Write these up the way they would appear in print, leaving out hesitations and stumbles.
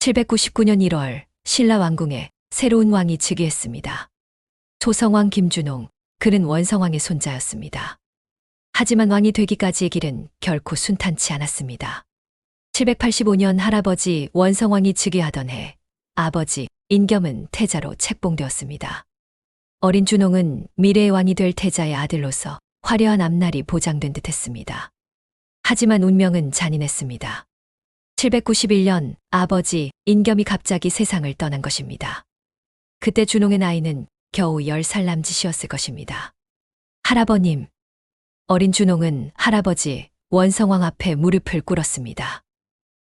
799년 1월 신라 왕궁에 새로운 왕이 즉위했습니다. 소성왕 김준홍, 그는 원성왕의 손자였습니다. 하지만 왕이 되기까지의 길은 결코 순탄치 않았습니다. 785년 할아버지 원성왕이 즉위하던 해, 아버지 인겸은 태자로 책봉되었습니다. 어린 준홍은 미래의 왕이 될 태자의 아들로서 화려한 앞날이 보장된 듯했습니다. 하지만 운명은 잔인했습니다. 791년 아버지 인겸이 갑자기 세상을 떠난 것입니다. 그때 준홍의 나이는 겨우 10살 남짓이었을 것입니다. 할아버님. 어린 준홍은 할아버지 원성왕 앞에 무릎을 꿇었습니다.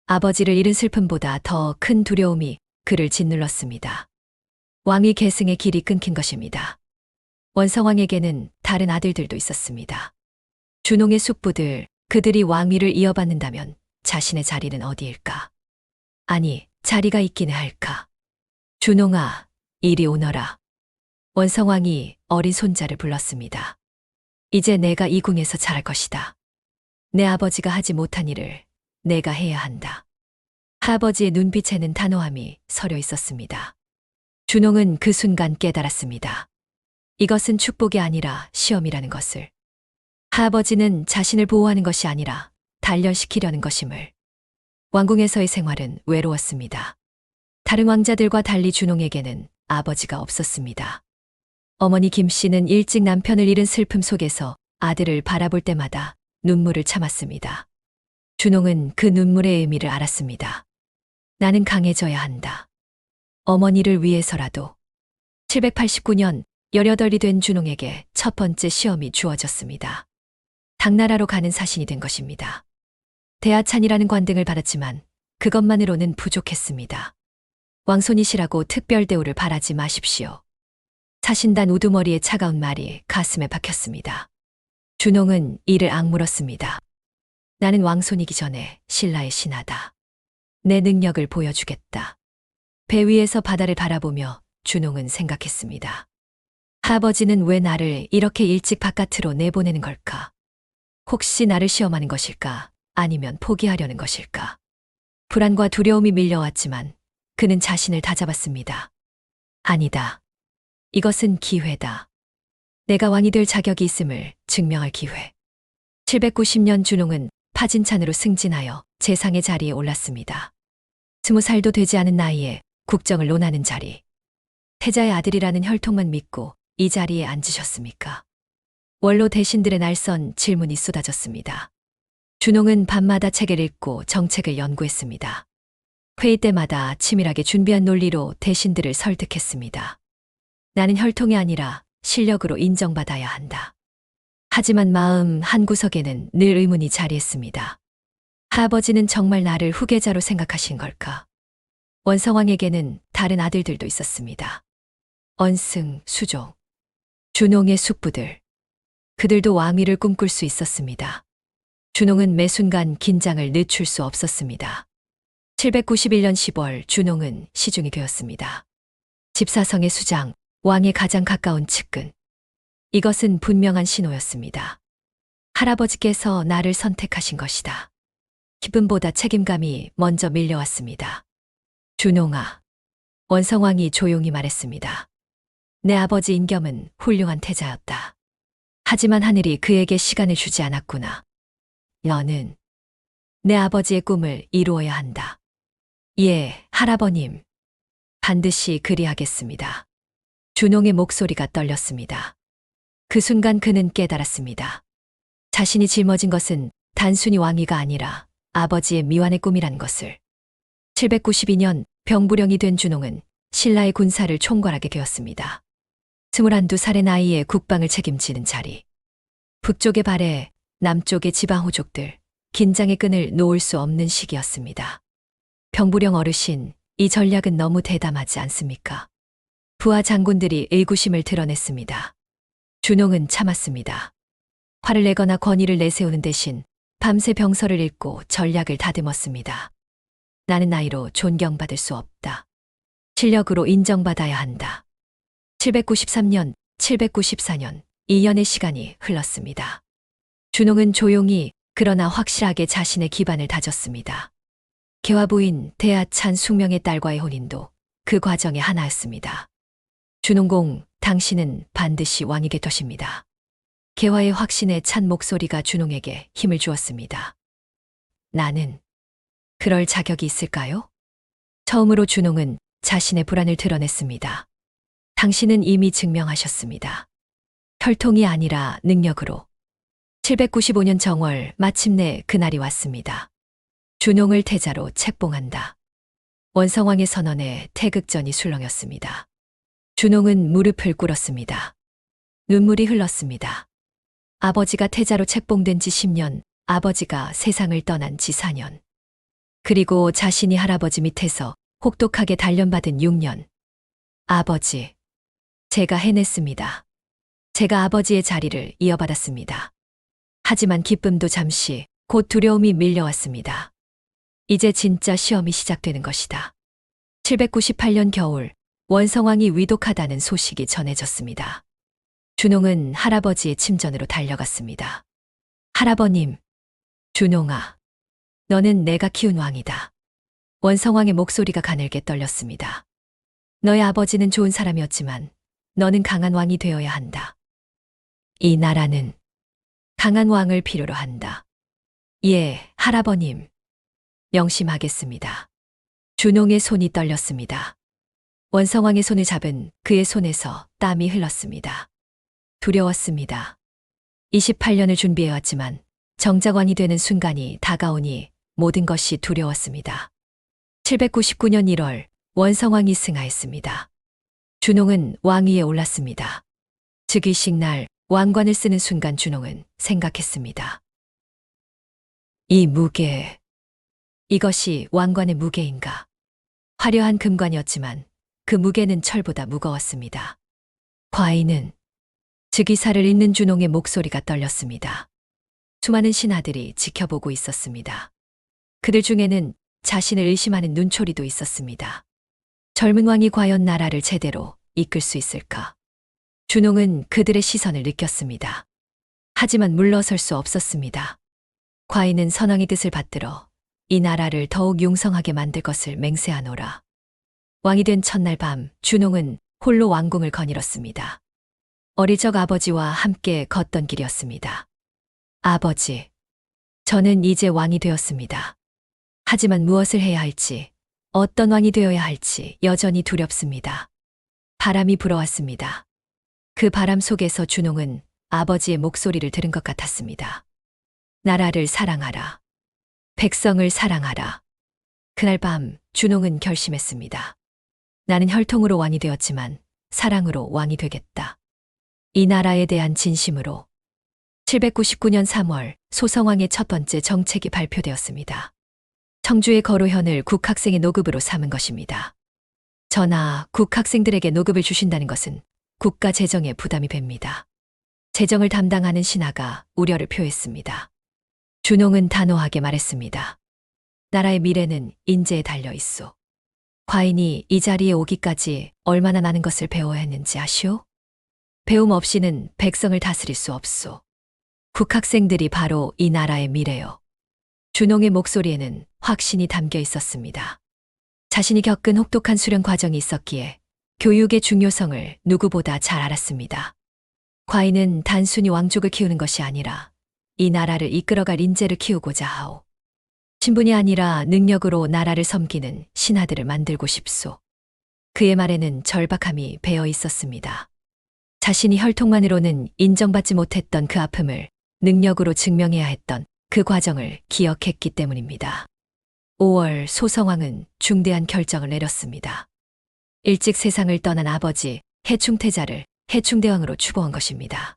아버지를 잃은 슬픔보다 더 큰 두려움이 그를 짓눌렀습니다. 왕위 계승의 길이 끊긴 것입니다. 원성왕에게는 다른 아들들도 있었습니다. 준홍의 숙부들, 그들이 왕위를 이어받는다면 자신의 자리는 어디일까? 아니, 자리가 있기는 할까? 준홍아, 이리 오너라. 원성왕이 어린 손자를 불렀습니다. 이제 내가 이 궁에서 자랄 것이다. 내 아버지가 하지 못한 일을 내가 해야 한다. 할아버지의 눈빛에는 단호함이 서려 있었습니다. 준홍은 그 순간 깨달았습니다. 이것은 축복이 아니라 시험이라는 것을. 할아버지는 자신을 보호하는 것이 아니라 단련시키려는 것임을. 왕궁에서의 생활은 외로웠습니다. 다른 왕자들과 달리 준홍에게는 아버지가 없었습니다. 어머니 김씨는 일찍 남편을 잃은 슬픔 속에서 아들을 바라볼 때마다 눈물을 참았습니다. 준홍은 그 눈물의 의미를 알았습니다. 나는 강해져야 한다. 어머니를 위해서라도. 789년 18이 된 준홍에게 첫 번째 시험이 주어졌습니다. 당나라로 가는 사신이 된 것입니다. 대하찬이라는 관등을 받았지만 그것만으로는 부족했습니다. 왕손이시라고 특별 대우를 바라지 마십시오. 사신단 우두머리의 차가운 말이 가슴에 박혔습니다. 준홍은 이를 악물었습니다. 나는 왕손이기 전에 신라의 신하다. 내 능력을 보여주겠다. 배 위에서 바다를 바라보며 준홍은 생각했습니다. 할아버지는 왜 나를 이렇게 일찍 바깥으로 내보내는 걸까? 혹시 나를 시험하는 것일까? 아니면 포기하려는 것일까? 불안과 두려움이 밀려왔지만 그는 자신을 다잡았습니다. 아니다. 이것은 기회다. 내가 왕이 될 자격이 있음을 증명할 기회. 790년 준홍은 파진찬으로 승진하여 재상의 자리에 올랐습니다. 20살도 되지 않은 나이에 국정을 논하는 자리. 태자의 아들이라는 혈통만 믿고 이 자리에 앉으셨습니까? 원로 대신들의 날선 질문이 쏟아졌습니다. 준홍은 밤마다 책을 읽고 정책을 연구했습니다. 회의 때마다 치밀하게 준비한 논리로 대신들을 설득했습니다. 나는 혈통이 아니라 실력으로 인정받아야 한다. 하지만 마음 한구석에는 늘 의문이 자리했습니다. 할아버지는 정말 나를 후계자로 생각하신 걸까? 원성왕에게는 다른 아들들도 있었습니다. 언승, 수종, 준홍의 숙부들. 그들도 왕위를 꿈꿀 수 있었습니다. 준홍은 매 순간 긴장을 늦출 수 없었습니다. 791년 10월 준홍은 시중이 되었습니다. 집사성의 수장, 왕의 가장 가까운 측근. 이것은 분명한 신호였습니다. 할아버지께서 나를 선택하신 것이다. 기쁨보다 책임감이 먼저 밀려왔습니다. 준홍아. 원성왕이 조용히 말했습니다. 내 아버지 인겸은 훌륭한 태자였다. 하지만 하늘이 그에게 시간을 주지 않았구나. 너는 내 아버지의 꿈을 이루어야 한다. 예, 할아버님. 반드시 그리하겠습니다. 준홍의 목소리가 떨렸습니다. 그 순간 그는 깨달았습니다. 자신이 짊어진 것은 단순히 왕위가 아니라 아버지의 미완의 꿈이란 것을. 792년 병부령이 된 준홍은 신라의 군사를 총괄하게 되었습니다. 22살의 나이에 국방을 책임지는 자리. 북쪽의 발해, 남쪽의 지방호족들, 긴장의 끈을 놓을 수 없는 시기였습니다. 병부령 어르신, 이 전략은 너무 대담하지 않습니까? 부하 장군들이 의구심을 드러냈습니다. 준홍은 참았습니다. 화를 내거나 권위를 내세우는 대신 밤새 병서를 읽고 전략을 다듬었습니다. 나는 나이로 존경받을 수 없다. 실력으로 인정받아야 한다. 793년, 794년, 2년의 시간이 흘렀습니다. 준홍은 조용히 그러나 확실하게 자신의 기반을 다졌습니다. 계화부인 대하찬 숙명의 딸과의 혼인도 그 과정의 하나였습니다. 준홍공, 당신은 반드시 왕이 될 것입니다. 계화의 확신에 찬 목소리가 준홍에게 힘을 주었습니다. 나는 그럴 자격이 있을까요? 처음으로 준홍은 자신의 불안을 드러냈습니다. 당신은 이미 증명하셨습니다. 혈통이 아니라 능력으로. 795년 정월 마침내 그날이 왔습니다. 준홍을 태자로 책봉한다. 원성왕의 선언에 태극전이 술렁였습니다. 준홍은 무릎을 꿇었습니다. 눈물이 흘렀습니다. 아버지가 태자로 책봉된 지 10년, 아버지가 세상을 떠난 지 4년. 그리고 자신이 할아버지 밑에서 혹독하게 단련받은 6년. 아버지, 제가 해냈습니다. 제가 아버지의 자리를 이어받았습니다. 하지만 기쁨도 잠시, 곧 두려움이 밀려왔습니다. 이제 진짜 시험이 시작되는 것이다. 798년 겨울, 원성왕이 위독하다는 소식이 전해졌습니다. 준홍은 할아버지의 침전으로 달려갔습니다. 할아버님, 준홍아, 너는 내가 키운 왕이다. 원성왕의 목소리가 가늘게 떨렸습니다. 너의 아버지는 좋은 사람이었지만 너는 강한 왕이 되어야 한다. 이 나라는 강한 왕을 필요로 한다. 예, 할아버님. 명심하겠습니다. 준홍의 손이 떨렸습니다. 원성왕의 손을 잡은 그의 손에서 땀이 흘렀습니다. 두려웠습니다. 28년을 준비해왔지만 정작 왕이 되는 순간이 다가오니 모든 것이 두려웠습니다. 799년 1월 원성왕이 승하했습니다. 준홍은 왕위에 올랐습니다. 즉위식 날 왕관을 쓰는 순간 준홍은 생각했습니다. 이 무게, 이것이 왕관의 무게인가? 화려한 금관이었지만 그 무게는 철보다 무거웠습니다. 과인은 즉위사를 잇는 준홍의 목소리가 떨렸습니다. 수많은 신하들이 지켜보고 있었습니다. 그들 중에는 자신을 의심하는 눈초리도 있었습니다. 젊은 왕이 과연 나라를 제대로 이끌 수 있을까? 준홍은 그들의 시선을 느꼈습니다. 하지만 물러설 수 없었습니다. 과인은 선왕의 뜻을 받들어 이 나라를 더욱 융성하게 만들 것을 맹세하노라. 왕이 된 첫날 밤 준홍은 홀로 왕궁을 거닐었습니다. 어릴 적 아버지와 함께 걷던 길이었습니다. 아버지, 저는 이제 왕이 되었습니다. 하지만 무엇을 해야 할지, 어떤 왕이 되어야 할지 여전히 두렵습니다. 바람이 불어왔습니다. 그 바람 속에서 준홍은 아버지의 목소리를 들은 것 같았습니다. 나라를 사랑하라. 백성을 사랑하라. 그날 밤 준홍은 결심했습니다. 나는 혈통으로 왕이 되었지만 사랑으로 왕이 되겠다. 이 나라에 대한 진심으로. 799년 3월 소성왕의 첫 번째 정책이 발표되었습니다. 청주의 거로현을 국학생의 노급으로 삼은 것입니다. 전하, 국학생들에게 노급을 주신다는 것은 국가 재정에 부담이 됩니다. 재정을 담당하는 신하가 우려를 표했습니다. 준홍은 단호하게 말했습니다. 나라의 미래는 인재에 달려 있소. 과인이 이 자리에 오기까지 얼마나 많은 것을 배워야 했는지 아시오? 배움 없이는 백성을 다스릴 수 없소. 국학생들이 바로 이 나라의 미래요. 준홍의 목소리에는 확신이 담겨 있었습니다. 자신이 겪은 혹독한 수련 과정이 있었기에 교육의 중요성을 누구보다 잘 알았습니다. 과인은 단순히 왕족을 키우는 것이 아니라 이 나라를 이끌어갈 인재를 키우고자 하오. 신분이 아니라 능력으로 나라를 섬기는 신하들을 만들고 싶소. 그의 말에는 절박함이 배어 있었습니다. 자신이 혈통만으로는 인정받지 못했던 그 아픔을 능력으로 증명해야 했던 그 과정을 기억했기 때문입니다. 5월 소성왕은 중대한 결정을 내렸습니다. 일찍 세상을 떠난 아버지 해충태자를 해충대왕으로 추봉한 것입니다.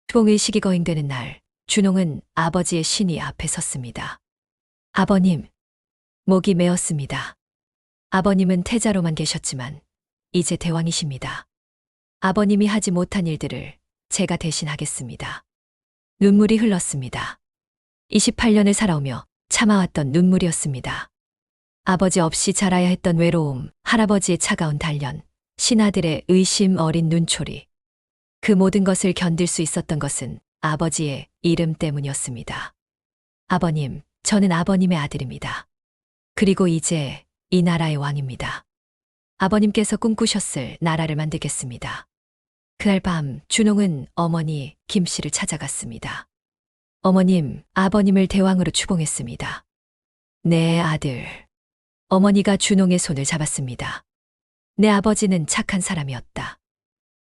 추봉의식이 거행되는 날 준홍은 아버지의 신이 앞에 섰습니다. 아버님, 목이 메었습니다. 아버님은 태자로만 계셨지만 이제 대왕이십니다. 아버님이 하지 못한 일들을 제가 대신 하겠습니다. 눈물이 흘렀습니다. 28년을 살아오며 참아왔던 눈물이었습니다. 아버지 없이 자라야 했던 외로움, 할아버지의 차가운 단련, 신하들의 의심 어린 눈초리. 그 모든 것을 견딜 수 있었던 것은 아버지의 이름 때문이었습니다. 아버님, 저는 아버님의 아들입니다. 그리고 이제 이 나라의 왕입니다. 아버님께서 꿈꾸셨을 나라를 만들겠습니다. 그날 밤 준홍은 어머니 김 씨를 찾아갔습니다. 어머님, 아버님을 대왕으로 추봉했습니다. 네, 아들. 어머니가 준홍의 손을 잡았습니다. 내 아버지는 착한 사람이었다.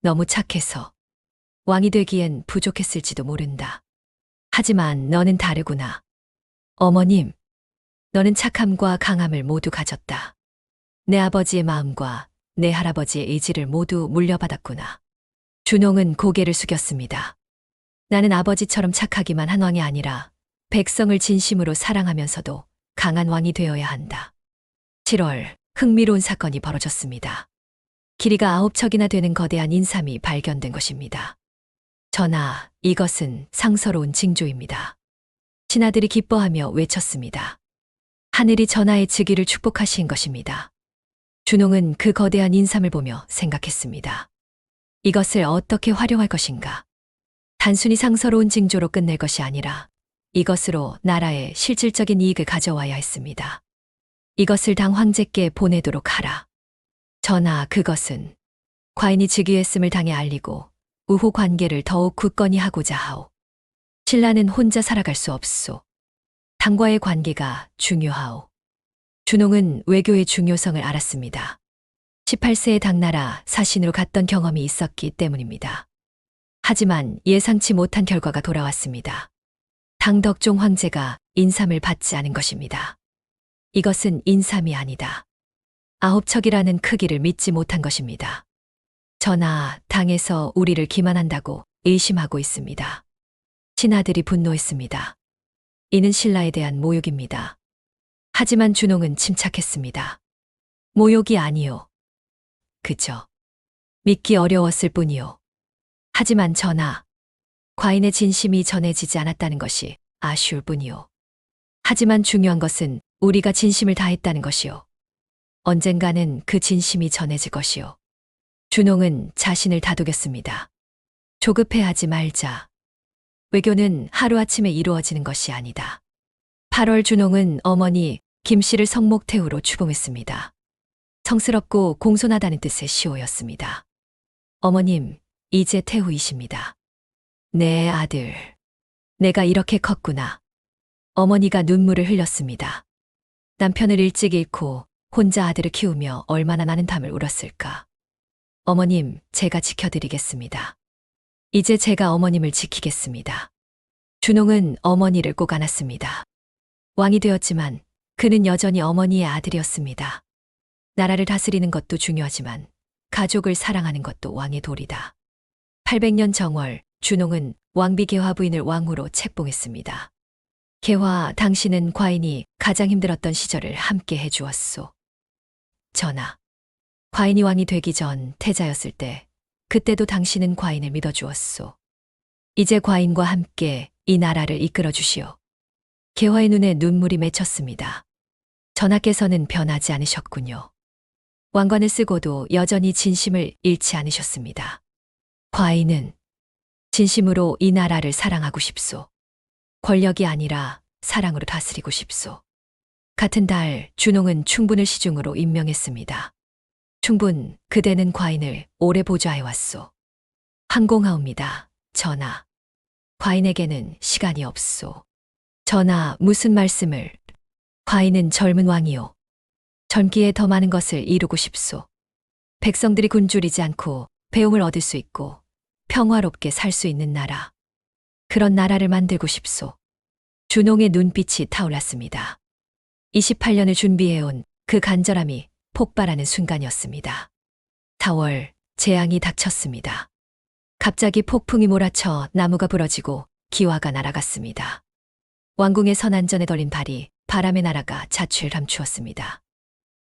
너무 착해서 왕이 되기엔 부족했을지도 모른다. 하지만 너는 다르구나. 어머님, 너는 착함과 강함을 모두 가졌다. 내 아버지의 마음과 내 할아버지의 의지를 모두 물려받았구나. 준홍은 고개를 숙였습니다. 나는 아버지처럼 착하기만 한 왕이 아니라 백성을 진심으로 사랑하면서도 강한 왕이 되어야 한다. 7월, 흥미로운 사건이 벌어졌습니다. 길이가 9척이나 되는 거대한 인삼이 발견된 것입니다. 전하, 이것은 상서로운 징조입니다. 신하들이 기뻐하며 외쳤습니다. 하늘이 전하의 즉위를 축복하신 것입니다. 준홍은 그 거대한 인삼을 보며 생각했습니다. 이것을 어떻게 활용할 것인가? 단순히 상서로운 징조로 끝낼 것이 아니라 이것으로 나라에 실질적인 이익을 가져와야 했습니다. 이것을 당 황제께 보내도록 하라. 전하, 그것은 과인이 즉위했음을 당에 알리고 우호 관계를 더욱 굳건히 하고자 하오. 신라는 혼자 살아갈 수 없소. 당과의 관계가 중요하오. 준홍은 외교의 중요성을 알았습니다. 18세에 당나라 사신으로 갔던 경험이 있었기 때문입니다. 하지만 예상치 못한 결과가 돌아왔습니다. 당덕종 황제가 인삼을 받지 않은 것입니다. 이것은 인삼이 아니다. 9척이라는 크기를 믿지 못한 것입니다. 전하, 당에서 우리를 기만한다고 의심하고 있습니다. 신하들이 분노했습니다. 이는 신라에 대한 모욕입니다. 하지만 준홍은 침착했습니다. 모욕이 아니요. 그저 믿기 어려웠을 뿐이요. 하지만 전하, 과인의 진심이 전해지지 않았다는 것이 아쉬울 뿐이요. 하지만 중요한 것은 우리가 진심을 다했다는 것이요. 언젠가는 그 진심이 전해질 것이요. 준홍은 자신을 다독였습니다. 조급해하지 말자. 외교는 하루아침에 이루어지는 것이 아니다. 8월 준홍은 어머니 김 씨를 성목태후로 추봉했습니다. 성스럽고 공손하다는 뜻의 시호였습니다. 어머님, 이제 태후이십니다. 네, 아들. 내가 이렇게 컸구나. 어머니가 눈물을 흘렸습니다. 남편을 일찍 잃고 혼자 아들을 키우며 얼마나 많은 담을 울었을까. 어머님, 제가 지켜드리겠습니다. 이제 제가 어머님을 지키겠습니다. 준홍은 어머니를 꼭 안았습니다. 왕이 되었지만 그는 여전히 어머니의 아들이었습니다. 나라를 다스리는 것도 중요하지만 가족을 사랑하는 것도 왕의 도리다. 800년 정월, 준홍은 왕비 개화 부인을 왕후로 책봉했습니다. 개화, 당신은 과인이 가장 힘들었던 시절을 함께 해주었소. 전하, 과인이 왕이 되기 전 태자였을 때 그때도 당신은 과인을 믿어주었소. 이제 과인과 함께 이 나라를 이끌어 주시오. 개화의 눈에 눈물이 맺혔습니다. 전하께서는 변하지 않으셨군요. 왕관을 쓰고도 여전히 진심을 잃지 않으셨습니다. 과인은 진심으로 이 나라를 사랑하고 싶소. 권력이 아니라 사랑으로 다스리고 싶소. 같은 달 준홍은 충분을 시중으로 임명했습니다. 충분, 그대는 과인을 오래 보좌해왔소. 항공하옵니다, 전하. 과인에게는 시간이 없소. 전하, 무슨 말씀을. 과인은 젊은 왕이요. 젊기에 더 많은 것을 이루고 싶소. 백성들이 굶주리지 않고 배움을 얻을 수 있고 평화롭게 살 수 있는 나라. 그런 나라를 만들고 싶소. 준홍의 눈빛이 타올랐습니다. 28년을 준비해온 그 간절함이 폭발하는 순간이었습니다. 4월, 재앙이 닥쳤습니다. 갑자기 폭풍이 몰아쳐 나무가 부러지고 기와가 날아갔습니다. 왕궁의 선안전에 걸린 발이 바람에 날아가 자취를 감추었습니다.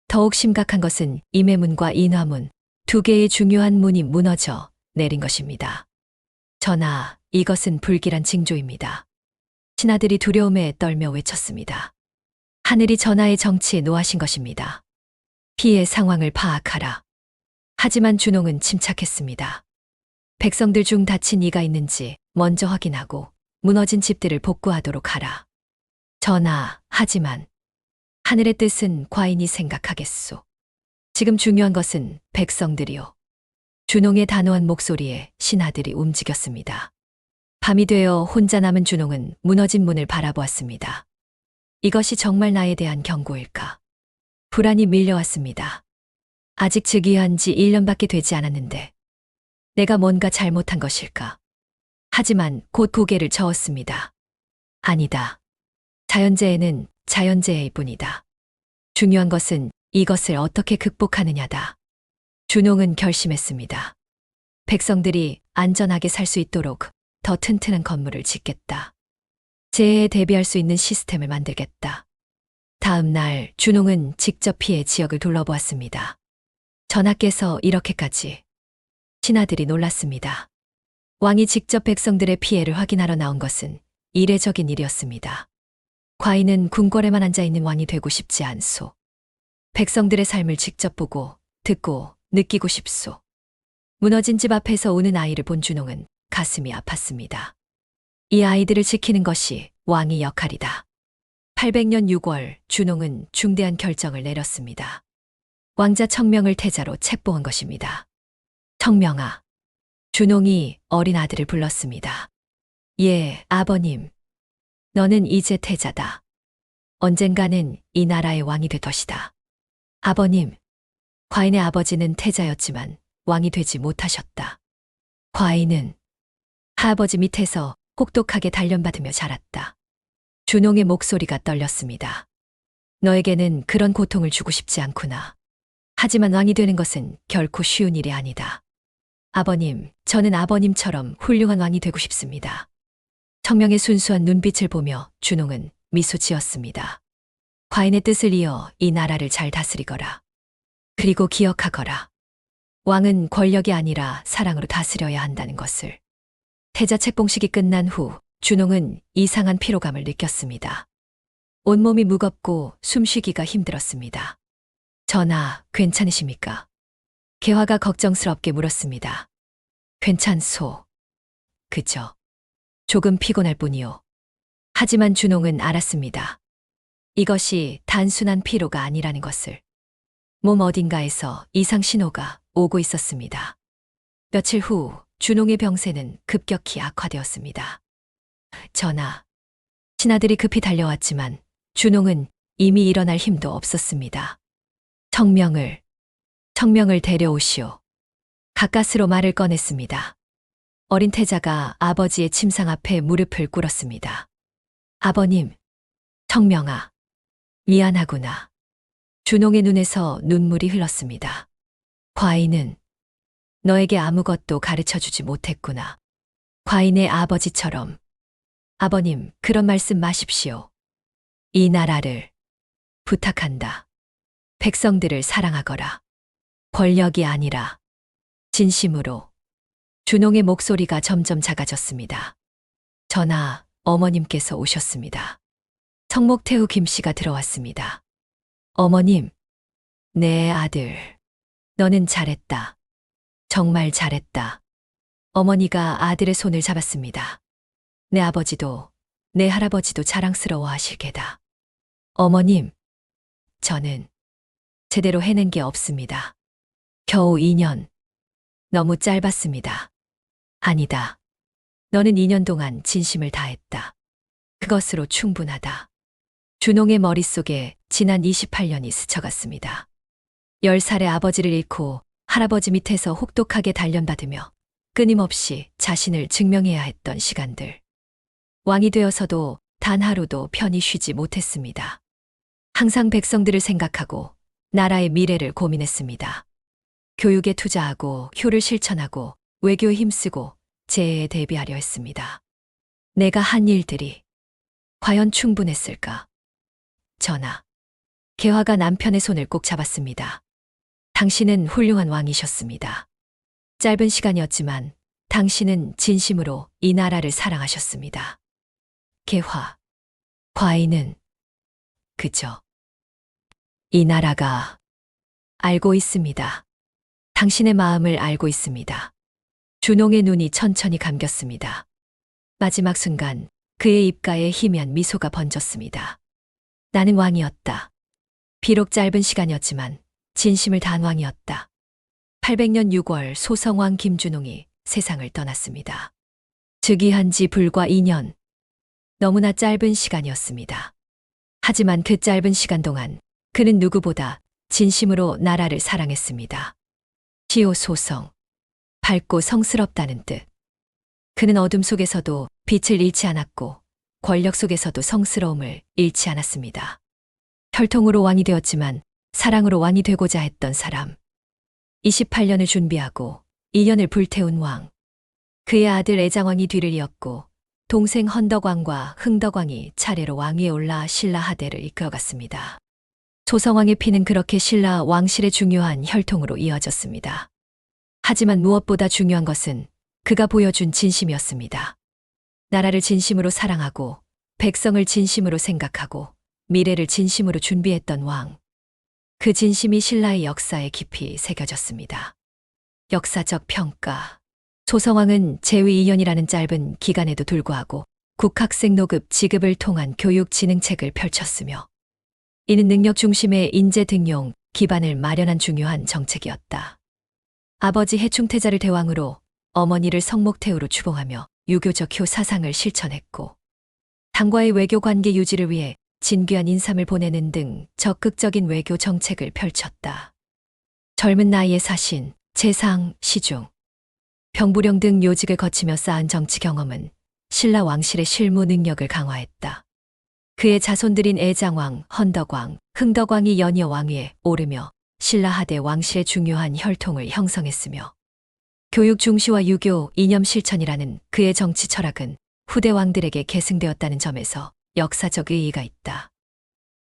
더욱 심각한 것은 임해문과 인화문, 두 개의 중요한 문이 무너져 내린 것입니다. 전하, 이것은 불길한 징조입니다. 신하들이 두려움에 떨며 외쳤습니다. 하늘이 전하의 정치에 노하신 것입니다. 피해 상황을 파악하라. 하지만 준홍은 침착했습니다. 백성들 중 다친 이가 있는지 먼저 확인하고 무너진 집들을 복구하도록 하라. 전하, 하지만 하늘의 뜻은 과인이 생각하겠소. 지금 중요한 것은 백성들이요. 준홍의 단호한 목소리에 신하들이 움직였습니다. 밤이 되어 혼자 남은 준홍은 무너진 문을 바라보았습니다. 이것이 정말 나에 대한 경고일까? 불안이 밀려왔습니다. 아직 즉위한 지 1년밖에 되지 않았는데 내가 뭔가 잘못한 것일까? 하지만 곧 고개를 저었습니다. 아니다. 자연재해는 자연재해일 뿐이다. 중요한 것은 이것을 어떻게 극복하느냐다. 준홍은 결심했습니다. 백성들이 안전하게 살 수 있도록 더 튼튼한 건물을 짓겠다. 재해에 대비할 수 있는 시스템을 만들겠다. 다음 날 준홍은 직접 피해 지역을 둘러보았습니다. 전하께서 이렇게까지. 신하들이 놀랐습니다. 왕이 직접 백성들의 피해를 확인하러 나온 것은 이례적인 일이었습니다. 과인은 궁궐에만 앉아있는 왕이 되고 싶지 않소. 백성들의 삶을 직접 보고 듣고 느끼고 싶소. 무너진 집 앞에서 우는 아이를 본 준홍은 가슴이 아팠습니다. 이 아이들을 지키는 것이 왕의 역할이다. 800년 6월 준홍은 중대한 결정을 내렸습니다. 왕자 청명을 태자로 책봉한 것입니다. 청명아. 준홍이 어린 아들을 불렀습니다. 예, 아버님. 너는 이제 태자다. 언젠가는 이 나라의 왕이 될 것이다. 아버님. 과인의 아버지는 태자였지만 왕이 되지 못하셨다. 과인은 할아버지 밑에서 혹독하게 단련받으며 자랐다. 준홍의 목소리가 떨렸습니다. 너에게는 그런 고통을 주고 싶지 않구나. 하지만 왕이 되는 것은 결코 쉬운 일이 아니다. 아버님, 저는 아버님처럼 훌륭한 왕이 되고 싶습니다. 청명의 순수한 눈빛을 보며 준홍은 미소 지었습니다. 과인의 뜻을 이어 이 나라를 잘 다스리거라. 그리고 기억하거라. 왕은 권력이 아니라 사랑으로 다스려야 한다는 것을. 태자 책봉식이 끝난 후 준홍은 이상한 피로감을 느꼈습니다. 온몸이 무겁고 숨쉬기가 힘들었습니다. 전하, 괜찮으십니까? 개화가 걱정스럽게 물었습니다. 괜찮소. 그저 조금 피곤할 뿐이요. 하지만 준홍은 알았습니다. 이것이 단순한 피로가 아니라는 것을. 몸 어딘가에서 이상 신호가 오고 있었습니다. 며칠 후 준홍의 병세는 급격히 악화되었습니다. 전하, 신하들이 급히 달려왔지만 준홍은 이미 일어날 힘도 없었습니다. 청명을 데려오시오. 가까스로 말을 꺼냈습니다. 어린 태자가 아버지의 침상 앞에 무릎을 꿇었습니다. 아버님, 청명아, 미안하구나. 준홍의 눈에서 눈물이 흘렀습니다. 과인은 너에게 아무것도 가르쳐주지 못했구나. 과인의 아버지처럼. 아버님, 그런 말씀 마십시오. 이 나라를 부탁한다. 백성들을 사랑하거라. 권력이 아니라 진심으로. 준홍의 목소리가 점점 작아졌습니다. 전하, 어머님께서 오셨습니다. 성목태후 김씨가 들어왔습니다. 어머님, 내 아들. 너는 잘했다. 정말 잘했다. 어머니가 아들의 손을 잡았습니다. 내 아버지도, 내 할아버지도 자랑스러워 하실 게다. 어머님, 저는 제대로 해낸 게 없습니다. 겨우 2년. 너무 짧았습니다. 아니다. 너는 2년 동안 진심을 다했다. 그것으로 충분하다. 준홍의 머릿속에 지난 28년이 스쳐갔습니다. 10살의 아버지를 잃고 할아버지 밑에서 혹독하게 단련받으며 끊임없이 자신을 증명해야 했던 시간들. 왕이 되어서도 단 하루도 편히 쉬지 못했습니다. 항상 백성들을 생각하고 나라의 미래를 고민했습니다. 교육에 투자하고 효를 실천하고 외교에 힘쓰고 재해에 대비하려 했습니다. 내가 한 일들이 과연 충분했을까? 전하, 개화가 남편의 손을 꼭 잡았습니다. 당신은 훌륭한 왕이셨습니다. 짧은 시간이었지만 당신은 진심으로 이 나라를 사랑하셨습니다. 개화, 과인은 그저 이 나라가 알고 있습니다. 당신의 마음을 알고 있습니다. 준홍의 눈이 천천히 감겼습니다. 마지막 순간 그의 입가에 희미한 미소가 번졌습니다. 나는 왕이었다. 비록 짧은 시간이었지만 진심을 다한 왕이었다. 800년 6월 소성왕 김준홍이 세상을 떠났습니다. 즉위한 지 불과 2년. 너무나 짧은 시간이었습니다. 하지만 그 짧은 시간 동안 그는 누구보다 진심으로 나라를 사랑했습니다. 시오 소성. 밝고 성스럽다는 뜻. 그는 어둠 속에서도 빛을 잃지 않았고 권력 속에서도 성스러움을 잃지 않았습니다. 혈통으로 왕이 되었지만 사랑으로 왕이 되고자 했던 사람. 28년을 준비하고 2년을 불태운 왕. 그의 아들 애장왕이 뒤를 이었고 동생 헌덕왕과 흥덕왕이 차례로 왕위에 올라 신라 하대를 이끌어갔습니다. 소성왕의 피는 그렇게 신라 왕실의 중요한 혈통으로 이어졌습니다. 하지만 무엇보다 중요한 것은 그가 보여준 진심이었습니다. 나라를 진심으로 사랑하고 백성을 진심으로 생각하고 미래를 진심으로 준비했던 왕. 그 진심이 신라의 역사에 깊이 새겨졌습니다. 역사적 평가. 소성왕은 재위 2년이라는 짧은 기간에도 불구하고 국학생 노급 지급을 통한 교육 진흥책을 펼쳤으며 이는 능력 중심의 인재 등용 기반을 마련한 중요한 정책이었다. 아버지 해충태자를 대왕으로 어머니를 성목태후로 추봉하며 유교적 효 사상을 실천했고 당과의 외교 관계 유지를 위해 진귀한 인삼을 보내는 등 적극적인 외교 정책을 펼쳤다. 젊은 나이에 사신, 재상, 시중, 병부령 등 요직을 거치며 쌓은 정치 경험은 신라 왕실의 실무 능력을 강화했다. 그의 자손들인 애장왕, 헌덕왕, 흥덕왕이 연이어 왕위에 오르며 신라 하대 왕실의 중요한 혈통을 형성했으며 교육 중시와 유교, 이념 실천이라는 그의 정치 철학은 후대 왕들에게 계승되었다는 점에서 역사적 의의가 있다.